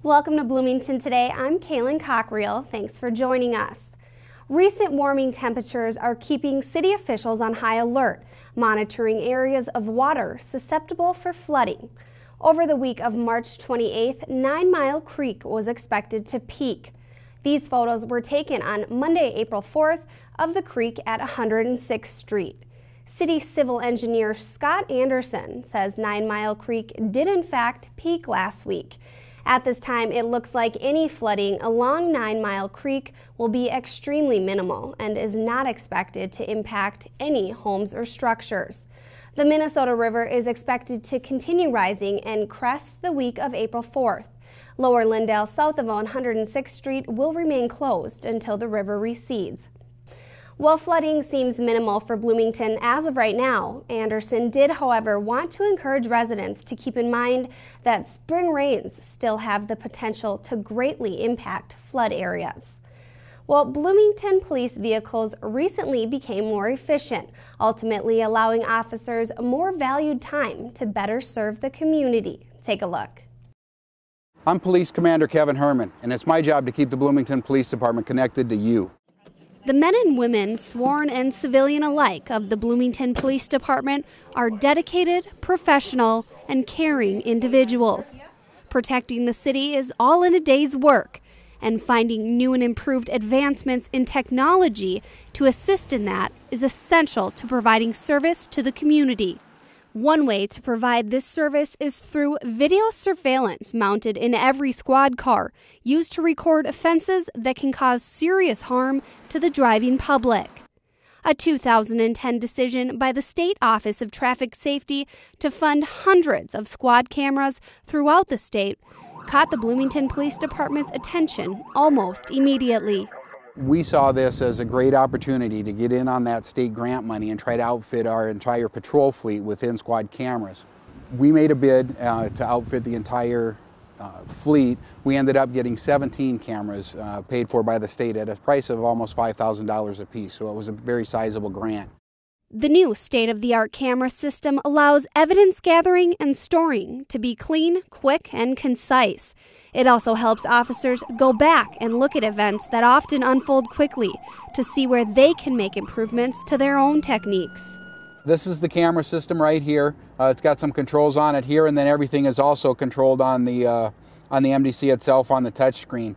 Welcome to Bloomington Today. I'm Kaylin Cockrell. Thanks for joining us. Recent warming temperatures are keeping city officials on high alert, monitoring areas of water susceptible for flooding. Over the week of March 28th, 9 Mile Creek was expected to peak. These photos were taken on Monday, April 4th of the creek at 106th Street. City Civil Engineer Scott Anderson says 9 Mile Creek did in fact peak last week. At this time, it looks like any flooding along 9 Mile Creek will be extremely minimal and is not expected to impact any homes or structures. The Minnesota River is expected to continue rising and crest the week of April 4th. Lower Lindale, south of 106th Street, will remain closed until the river recedes. While flooding seems minimal for Bloomington as of right now, Anderson did, however, want to encourage residents to keep in mind that spring rains still have the potential to greatly impact flood areas. Well, Bloomington police vehicles recently became more efficient, ultimately allowing officers more valued time to better serve the community. Take a look. I'm Police Commander Kevin Herman, and it's my job to keep the Bloomington Police Department connected to you. The men and women, sworn and civilian alike, of the Bloomington Police Department are dedicated, professional, and caring individuals. Protecting the city is all in a day's work, and finding new and improved advancements in technology to assist in that is essential to providing service to the community. One way to provide this service is through video surveillance mounted in every squad car, used to record offenses that can cause serious harm to the driving public. A 2010 decision by the State Office of Traffic Safety to fund hundreds of squad cameras throughout the state caught the Bloomington Police Department's attention almost immediately. We saw this as a great opportunity to get in on that state grant money and try to outfit our entire patrol fleet with in-squad cameras. We made a bid to outfit the entire fleet. We ended up getting 17 cameras paid for by the state at a price of almost $5,000 a piece, so it was a very sizable grant. The new state-of-the-art camera system allows evidence gathering and storing to be clean, quick, and concise. It also helps officers go back and look at events that often unfold quickly to see where they can make improvements to their own techniques. This is the camera system right here. It's got some controls on it here, and then everything is also controlled on the MDC itself on the touch screen.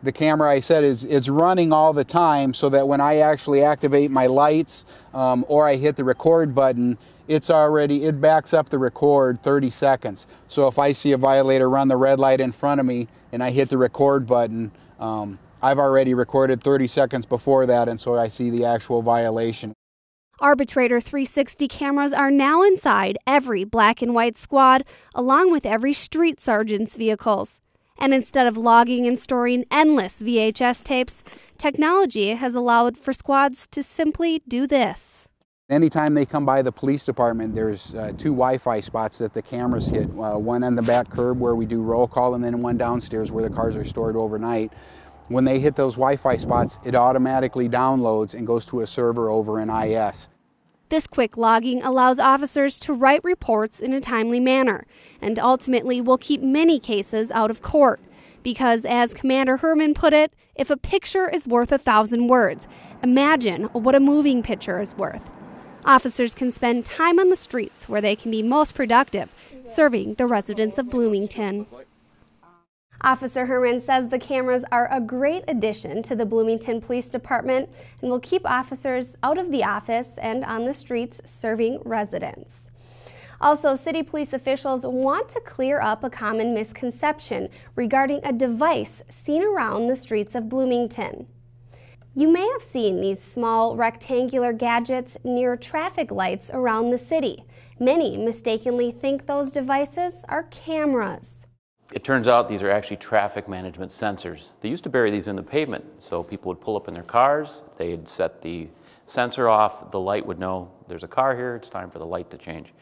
The camera, I said, is running all the time, so that when I actually activate my lights or I hit the record button, it backs up the record 30 seconds. So if I see a violator run the red light in front of me and I hit the record button, I've already recorded 30 seconds before that, and so I see the actual violation. Arbitrator 360 cameras are now inside every black and white squad, along with every street sergeant's vehicles. And instead of logging and storing endless VHS tapes, technology has allowed for squads to simply do this. Anytime they come by the police department, there's 2 Wi-Fi spots that the cameras hit. One on the back curb where we do roll call, and then one downstairs where the cars are stored overnight. When they hit those Wi-Fi spots, it automatically downloads and goes to a server over in IS. This quick logging allows officers to write reports in a timely manner and ultimately will keep many cases out of court. Because, as Commander Herman put it, if a picture is worth 1,000 words, imagine what a moving picture is worth. Officers can spend time on the streets where they can be most productive, serving the residents of Bloomington. Officer Herman says the cameras are a great addition to the Bloomington Police Department and will keep officers out of the office and on the streets serving residents. Also, city police officials want to clear up a common misconception regarding a device seen around the streets of Bloomington. You may have seen these small rectangular gadgets near traffic lights around the city. Many mistakenly think those devices are cameras. It turns out these are actually traffic management sensors. They used to bury these in the pavement, so people would pull up in their cars, they'd set the sensor off, the light would know there's a car here, it's time for the light to change.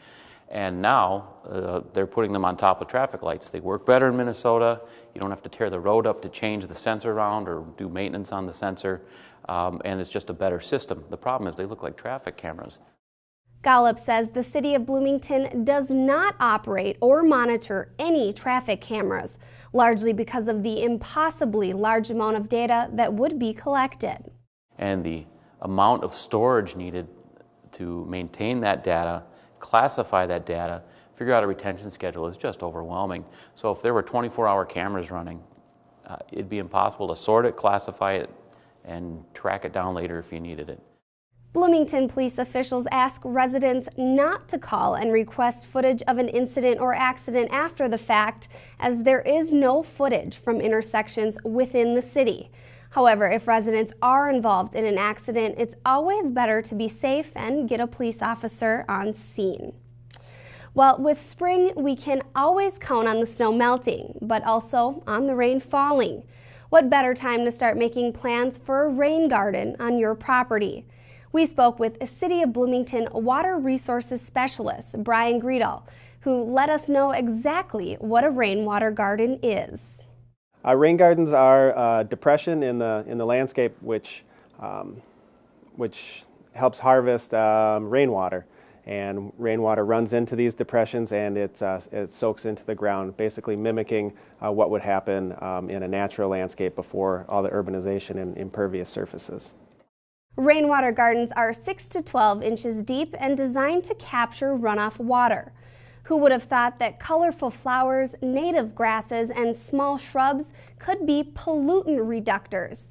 And now they're putting them on top of traffic lights. They work better in Minnesota. You don't have to tear the road up to change the sensor around or do maintenance on the sensor, and it's just a better system. The problem is they look like traffic cameras. Gallup says the city of Bloomington does not operate or monitor any traffic cameras, largely because of the impossibly large amount of data that would be collected. And the amount of storage needed to maintain that data, classify that data, figure out a retention schedule is just overwhelming. So if there were 24-hour cameras running, it'd be impossible to sort it, classify it, and track it down later if you needed it. Bloomington police officials ask residents not to call and request footage of an incident or accident after the fact, as there is no footage from intersections within the city. However, if residents are involved in an accident, it's always better to be safe and get a police officer on scene. Well, with spring, we can always count on the snow melting, but also on the rain falling. What better time to start making plans for a rain garden on your property? We spoke with a City of Bloomington Water Resources Specialist, Brian Greedall, who let us know exactly what a rainwater garden is. Rain gardens are a depression in the landscape which helps harvest rainwater. And rainwater runs into these depressions and it soaks into the ground, basically mimicking what would happen in a natural landscape before all the urbanization and impervious surfaces. Rainwater gardens are 6 to 12 inches deep and designed to capture runoff water. Who would have thought that colorful flowers, native grasses, and small shrubs could be pollutant reductors?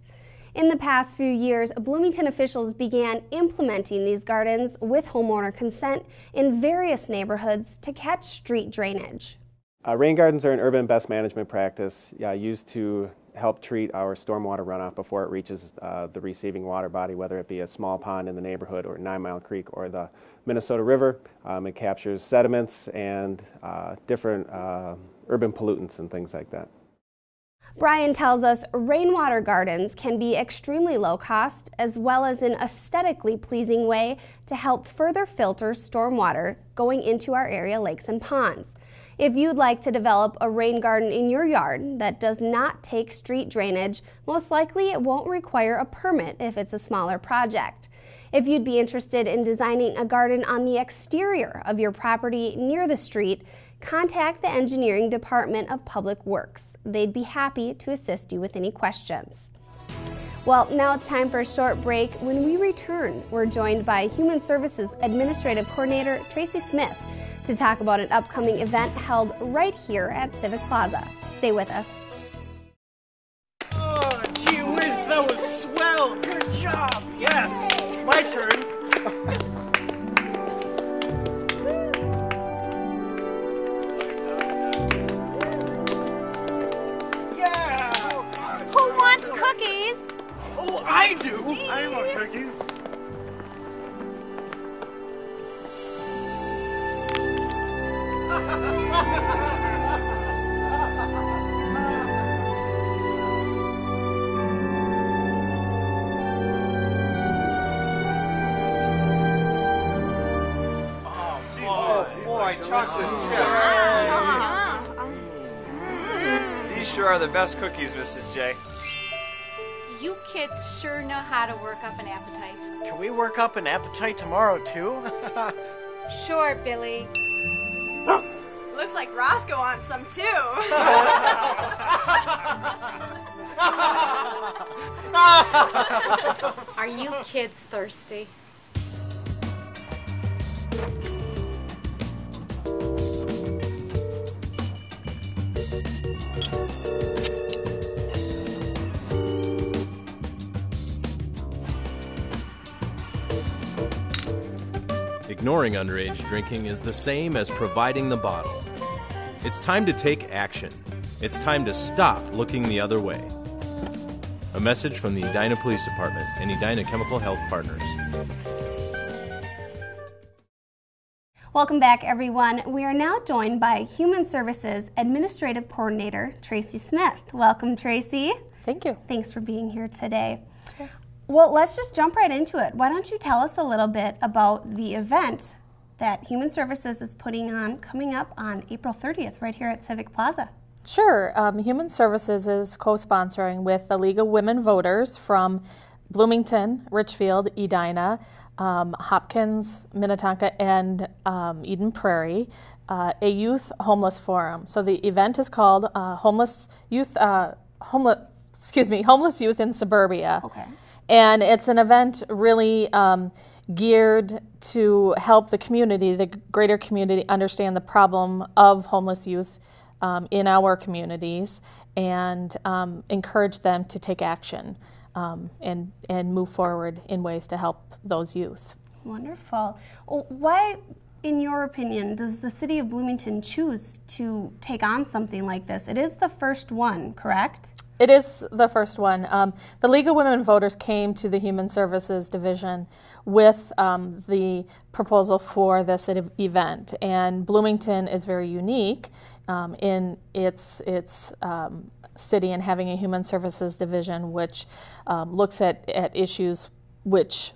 In the past few years, Bloomington officials began implementing these gardens with homeowner consent in various neighborhoods to catch street drainage. Rain gardens are an urban best management practice used to help treat our stormwater runoff before it reaches the receiving water body, whether it be a small pond in the neighborhood or 9 Mile Creek or the Minnesota River. It captures sediments and different urban pollutants and things like that. Brian tells us rainwater gardens can be extremely low cost as well as an aesthetically pleasing way to help further filter stormwater going into our area lakes and ponds. If you'd like to develop a rain garden in your yard that does not take street drainage, most likely it won't require a permit if it's a smaller project. If you'd be interested in designing a garden on the exterior of your property near the street, contact the Engineering Department of Public Works. They'd be happy to assist you with any questions. Well, now it's time for a short break. When we return, we're joined by Human Services Administrative Coordinator Tracy Smith to talk about an upcoming event held right here at Civic Plaza. Stay with us. Oh, gee whiz, that was swell. Good job. Yes, my turn. Yeah. Who wants cookies? Oh, I do. I want cookies. These sure are the best cookies, Mrs. J. You kids sure know how to work up an appetite. Can we work up an appetite tomorrow, too? Sure, Billy. Looks like Roscoe wants some too. Are you kids thirsty? Ignoring underage drinking is the same as providing the bottle. It's time to take action. It's time to stop looking the other way. A message from the Edina Police Department and Edina Chemical Health Partners. Welcome back, everyone. We are now joined by Human Services Administrative Coordinator Tracy Smith. Welcome, Tracy. Thank you. Thanks for being here today. Okay. Well, let's just jump right into it. Why don't you tell us a little bit about the event that Human Services is putting on coming up on April 30th right here at Civic Plaza? Sure. Human Services is co-sponsoring with the League of Women Voters from Bloomington, Richfield, Edina, Hopkins, Minnetonka, and Eden Prairie, a youth homeless forum. So the event is called Homeless Youth in Suburbia. Okay. And it's an event really geared to help the community, the greater community, understand the problem of homeless youth in our communities and encourage them to take action. And move forward in ways to help those youth. Wonderful. Why, in your opinion, does the city of Bloomington choose to take on something like this? It is the first one, correct? It is the first one. The League of Women Voters came to the Human Services Division with the proposal for this event, and Bloomington is very unique in its city and having a Human Services Division which looks at issues which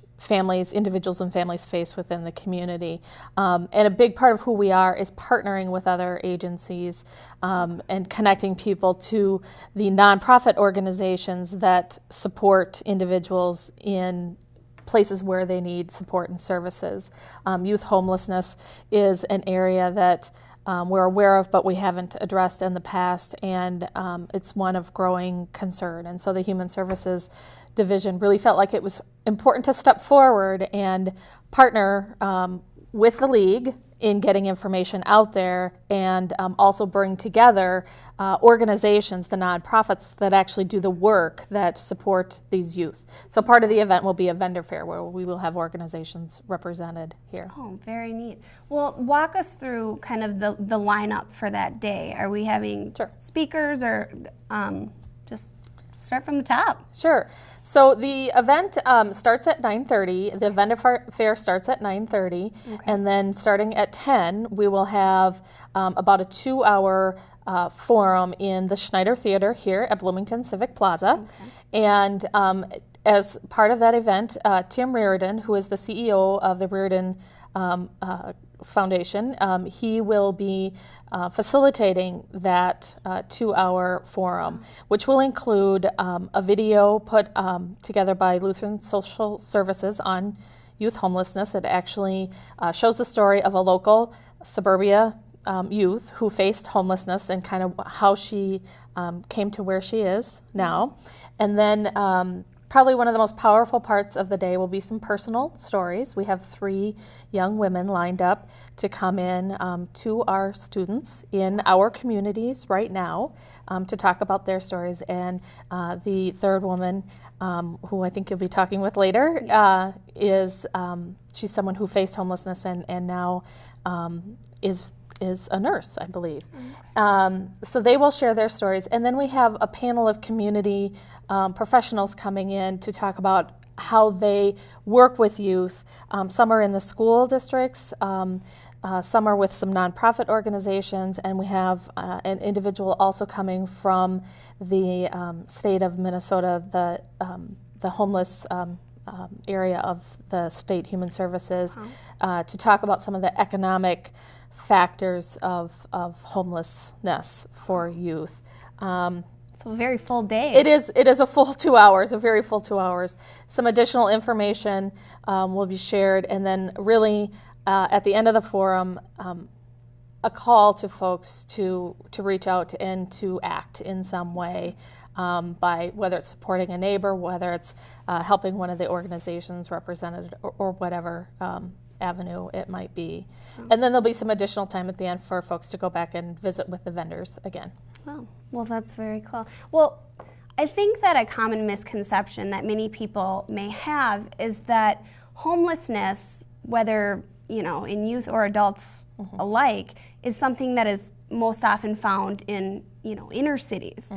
individuals and families face within the community. And a big part of who we are is partnering with other agencies and connecting people to the nonprofit organizations that support individuals in places where they need support and services. Youth homelessness is an area that we're aware of, but we haven't addressed in the past, and it's one of growing concern. And so the Human Services Division really felt like it was important to step forward and partner with the League in getting information out there and also bring together organizations, the nonprofits that actually do the work that support these youth. So part of the event will be a vendor fair where we will have organizations represented here. Oh, very neat. Well, walk us through kind of the lineup for that day. Are we having speakers or just start from the top? Sure. So the event starts at 9:30. The vendor fair starts at 9:30, and then starting at 10, we will have about a 2-hour forum in the Schneider Theater here at Bloomington Civic Plaza. And as part of that event, Tim Reardon, who is the CEO of the Reardon Foundation, he will be facilitating that 2-hour forum, which will include a video put together by Lutheran Social Services on youth homelessness. It actually shows the story of a local suburbia youth who faced homelessness and kind of how she came to where she is now. And then probably one of the most powerful parts of the day will be some personal stories. We have 3 young women lined up to come in to our students in our communities right now to talk about their stories. And the third woman, who I think you'll be talking with later, she's someone who faced homelessness and now is a nurse, I believe. So they will share their stories. And then we have a panel of community professionals coming in to talk about how they work with youth. Some are in the school districts, some are with some nonprofit organizations, and we have an individual also coming from the state of Minnesota, the homeless area of the state human services, to talk about some of the economic factors of homelessness for youth. So a very full day. It is a full 2 hours, a very full 2 hours. Some additional information will be shared, and then really at the end of the forum, a call to folks to reach out and to act in some way by whether it's supporting a neighbor, whether it's helping one of the organizations represented, or whatever avenue it might be. And then there'll be some additional time at the end for folks to go back and visit with the vendors again. Oh, well, that's very cool. Well, I think that a common misconception that many people may have is that homelessness, whether in youth or adults alike, is something that is most often found in inner cities.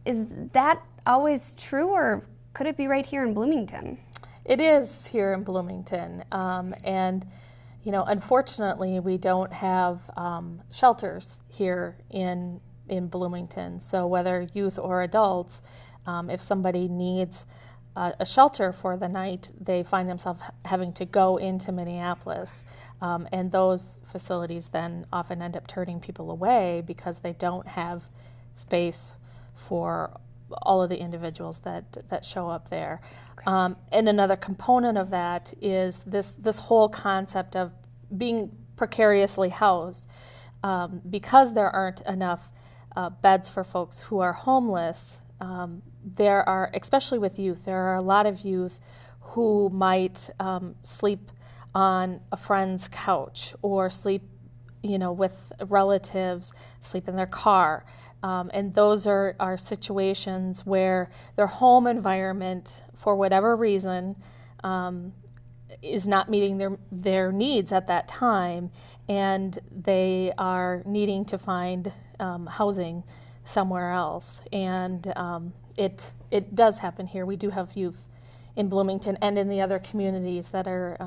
Is that always true, or could it be right here in Bloomington? It is here in Bloomington, and unfortunately, we don't have shelters here in Bloomington. So whether youth or adults, if somebody needs a shelter for the night, they find themselves having to go into Minneapolis. And those facilities then often end up turning people away because they don't have space for all of the individuals that show up there. Okay. And another component of that is this whole concept of being precariously housed. Because there aren't enough beds for folks who are homeless, there are, especially with youth, there are a lot of youth who might sleep on a friend's couch or sleep, with relatives, sleep in their car. And those are situations where their home environment, for whatever reason, is not meeting their needs at that time, and they are needing to find housing somewhere else. And it does happen here. We do have youth in Bloomington and in the other communities that are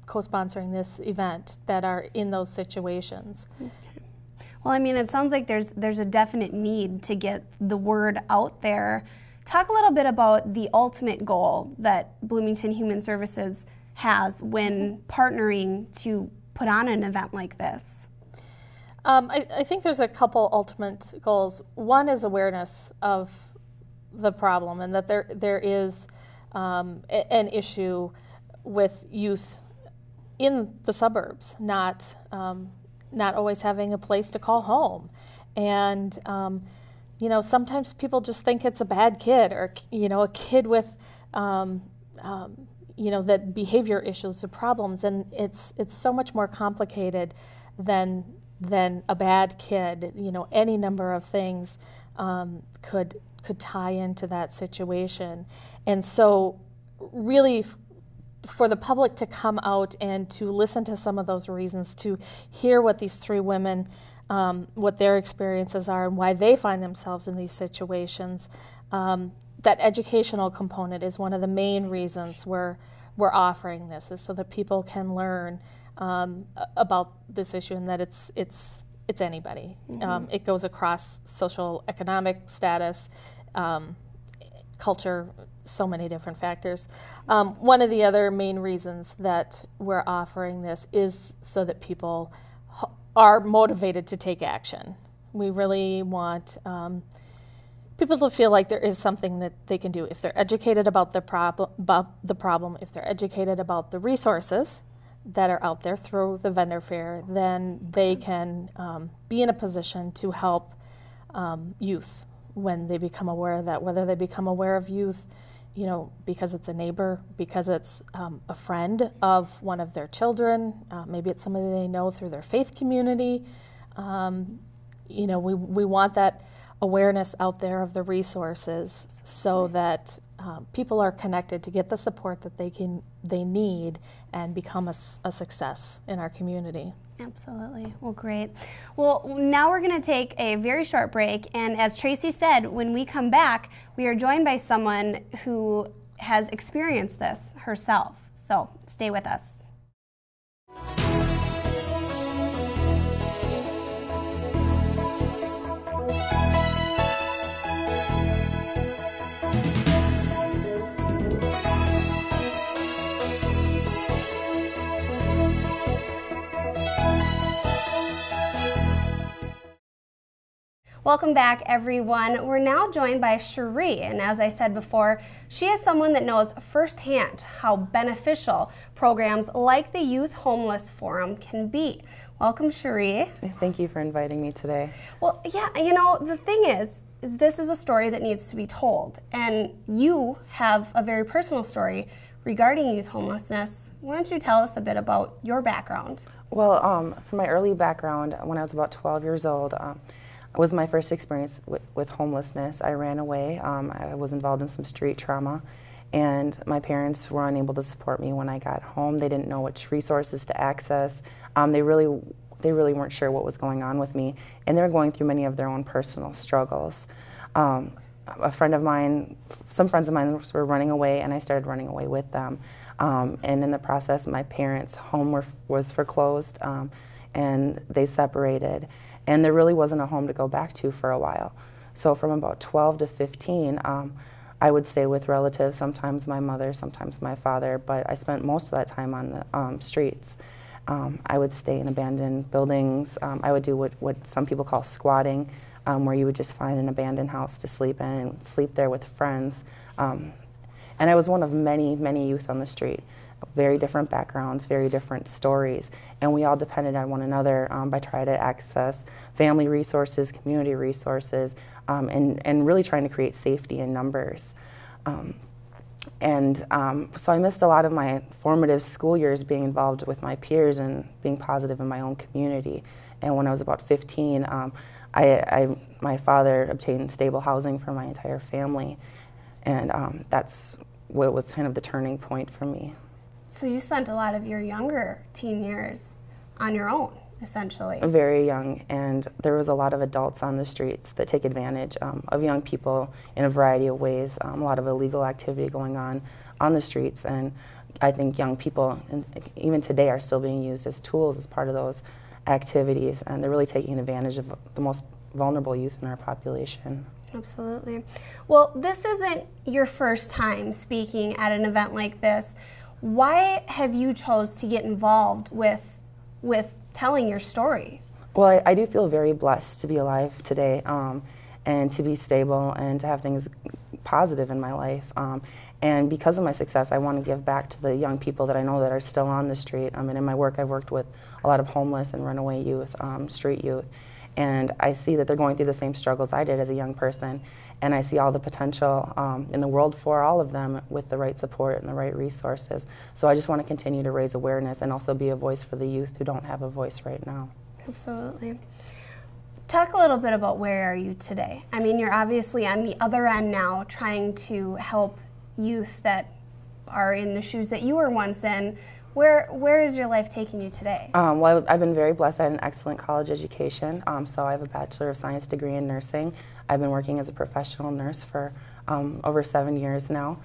co-sponsoring this event that are in those situations. Okay. Well, I mean, it sounds like there's a definite need to get the word out there. Talk a little bit about the ultimate goal that Bloomington Human Services has when partnering to put on an event like this. I think there's a couple ultimate goals. One is awareness of the problem, and that there is an issue with youth in the suburbs not always having a place to call home. And sometimes people just think it's a bad kid, or a kid with that behavior issues or problems, and it's so much more complicated than a bad kid. Any number of things could tie into that situation. And so really for the public to come out and to listen to some of those reasons, to hear what these three women, what their experiences are and why they find themselves in these situations, that educational component is one of the main reasons we're offering this, is so that people can learn about this issue, and that it's anybody. Mm-hmm. It goes across social, economic status, culture, so many different factors. One of the other main reasons that we're offering this is so that people are motivated to take action. We really want people to feel like there is something that they can do. If they're educated about the problem, if they're educated about the resources that are out there through the vendor fair, then they can be in a position to help youth when they become aware of that, whether they become aware of youth, because it's a neighbor, because it's a friend of one of their children, maybe it's somebody they know through their faith community. We want that awareness out there of the resources so that people are connected to get the support that they need and become a success in our community. Absolutely. Well, great. Well, now we're going to take a very short break, and as Tracy said, when we come back, we are joined by someone who has experienced this herself. So stay with us. Welcome back, everyone. We're now joined by Cherie, and as I said before, she is someone that knows firsthand how beneficial programs like the Youth Homeless Forum can be. Welcome, Cherie. Thank you for inviting me today. Well, yeah, the thing is this is a story that needs to be told, and you have a very personal story regarding youth homelessness. Why don't you tell us a bit about your background? Well, for my early background, when I was about 12 years old, was my first experience with homelessness. I ran away. I was involved in some street trauma, and my parents were unable to support me when I got home. They didn't know which resources to access. They really weren't sure what was going on with me, and they were going through many of their own personal struggles. a friend of mine, some friends of mine were running away, and I started running away with them. And in the process, my parents' home was foreclosed, and they separated. And there really wasn't a home to go back to for a while. So from about 12 to 15, I would stay with relatives, sometimes my mother, sometimes my father, but I spent most of that time on the streets. I would stay in abandoned buildings. I would do what some people call squatting, where you would just find an abandoned house to sleep in and sleep there with friends. And I was one of many, many youth on the street. Very different backgrounds, very different stories, and we all depended on one another by trying to access family resources, community resources, and really trying to create safety in numbers. So I missed a lot of my formative school years being involved with my peers and being positive in my own community. And when I was about 15, my father obtained stable housing for my entire family, and that's what was kind of the turning point for me. So you spent a lot of your younger teen years on your own, essentially. Very young, and there was a lot of adults on the streets that take advantage of young people in a variety of ways. A lot of illegal activity going on the streets, and I think young people, even today, are still being used as tools as part of those activities, and they're really taking advantage of the most vulnerable youth in our population. Absolutely. Well, this isn't your first time speaking at an event like this. Why have you chose to get involved with telling your story? Well, I do feel very blessed to be alive today, and to be stable and to have things positive in my life. And because of my success, I want to give back to the young people that I know that are still on the street. And in my work, I've worked with a lot of homeless and runaway youth, street youth. And I see that they're going through the same struggles I did as a young person. And I see all the potential in the world for all of them with the right support and the right resources. So I just want to continue to raise awareness and also be a voice for the youth who don't have a voice right now. Absolutely. Talk a little bit about where are you today? I mean, you're obviously on the other end now trying to help youth that are in the shoes that you were once in. Where is your life taking you today? Well, I've been very blessed. I had an excellent college education, so I have a Bachelor of Science degree in nursing. I've been working as a professional nurse for over 7 years now.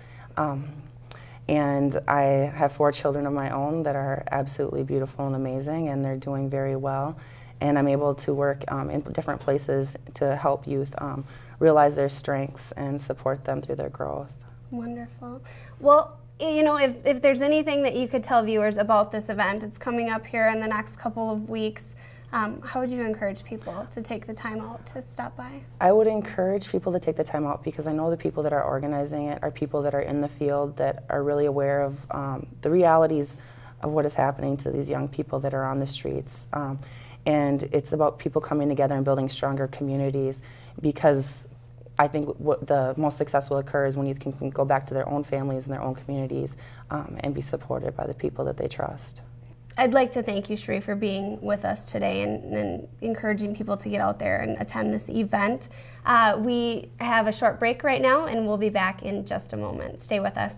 And I have 4 children of my own that are absolutely beautiful and amazing, and they're doing very well. And I'm able to work in different places to help youth realize their strengths and support them through their growth. Wonderful. Well, you know, if there's anything that you could tell viewers about this event, it's coming up here in the next couple of weeks. How would you encourage people to take the time out to stop by? I would encourage people to take the time out because I know the people that are organizing it are people that are in the field that are really aware of the realities of what is happening to these young people that are on the streets. And it's about people coming together and building stronger communities, because I think what the most success will occur is when youth can go back to their own families and their own communities and be supported by the people that they trust. I'd like to thank you, Sheree, for being with us today and encouraging people to get out there and attend this event. We have a short break right now, and we'll be back in just a moment. Stay with us.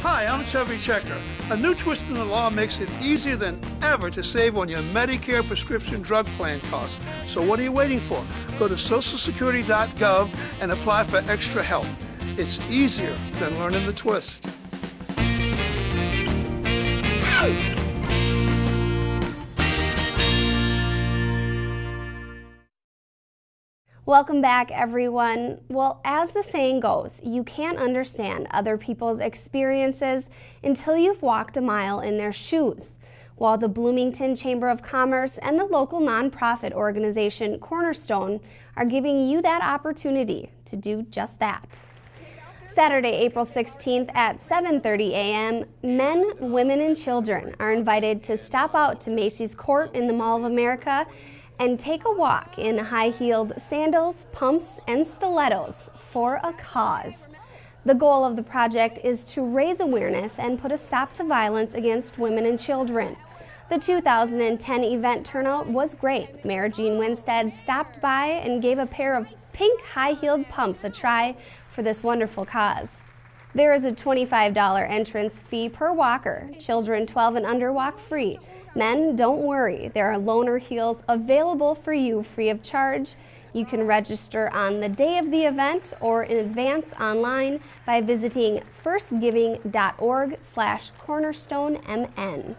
Hi, I'm Chevy Checker. A new twist in the law makes it easier than ever to save on your Medicare prescription drug plan costs. So what are you waiting for? Go to socialsecurity.gov and apply for extra help. It's easier than learning the twist. Welcome back, everyone. Well, as the saying goes, you can't understand other people's experiences until you've walked a mile in their shoes. While the Bloomington Chamber of Commerce and the local nonprofit organization Cornerstone are giving you that opportunity to do just that. Saturday, April 16th at 7:30 a.m., men, women, and children are invited to stop out to Macy's Court in the Mall of America and take a walk in high-heeled sandals, pumps, and stilettos for a cause. The goal of the project is to raise awareness and put a stop to violence against women and children. The 2010 event turnout was great. Mayor Jean Winstead stopped by and gave a pair of pink high-heeled pumps a try for this wonderful cause. There is a $25 entrance fee per walker. Children 12 and under walk free. Men, don't worry, there are loaner heels available for you free of charge. You can register on the day of the event or in advance online by visiting firstgiving.org/cornerstonemn.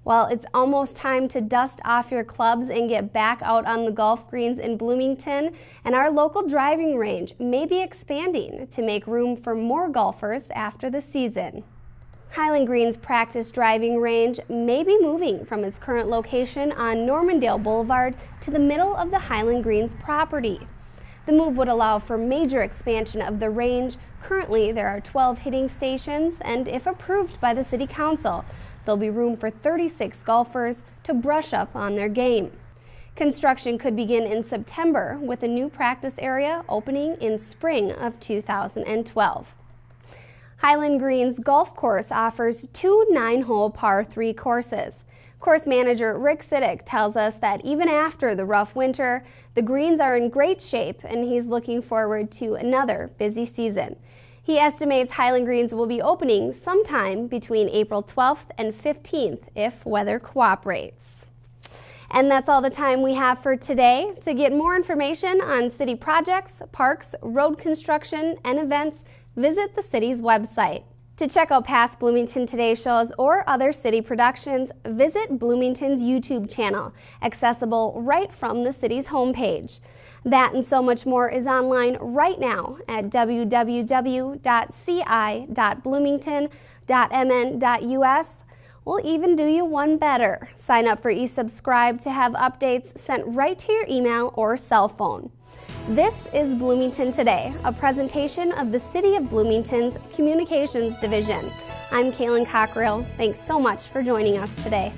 Well, it's almost time to dust off your clubs and get back out on the golf greens in Bloomington, and our local driving range may be expanding to make room for more golfers after the season. Highland Green's practice driving range may be moving from its current location on Normandale Boulevard to the middle of the Highland Greens property. The move would allow for major expansion of the range. Currently, there are 12 hitting stations, and if approved by the City Council, there'll be room for 36 golfers to brush up on their game. Construction could begin in September, with a new practice area opening in spring of 2012. Highland Greens Golf Course offers 2 9-hole par 3 courses. Course manager Rick Siddick tells us that even after the rough winter, the greens are in great shape, and he's looking forward to another busy season. He estimates Highland Greens will be opening sometime between April 12th and 15th if weather cooperates. And that's all the time we have for today. To get more information on city projects, parks, road construction, and events, visit the city's website. To check out past Bloomington Today shows or other city productions, visit Bloomington's YouTube channel, accessible right from the city's homepage. That and so much more is online right now at www.ci.bloomington.mn.us. We'll even do you one better. Sign up for eSubscribe to have updates sent right to your email or cell phone. This is Bloomington Today, a presentation of the City of Bloomington's Communications Division. I'm Kaylin Cockrell. Thanks so much for joining us today.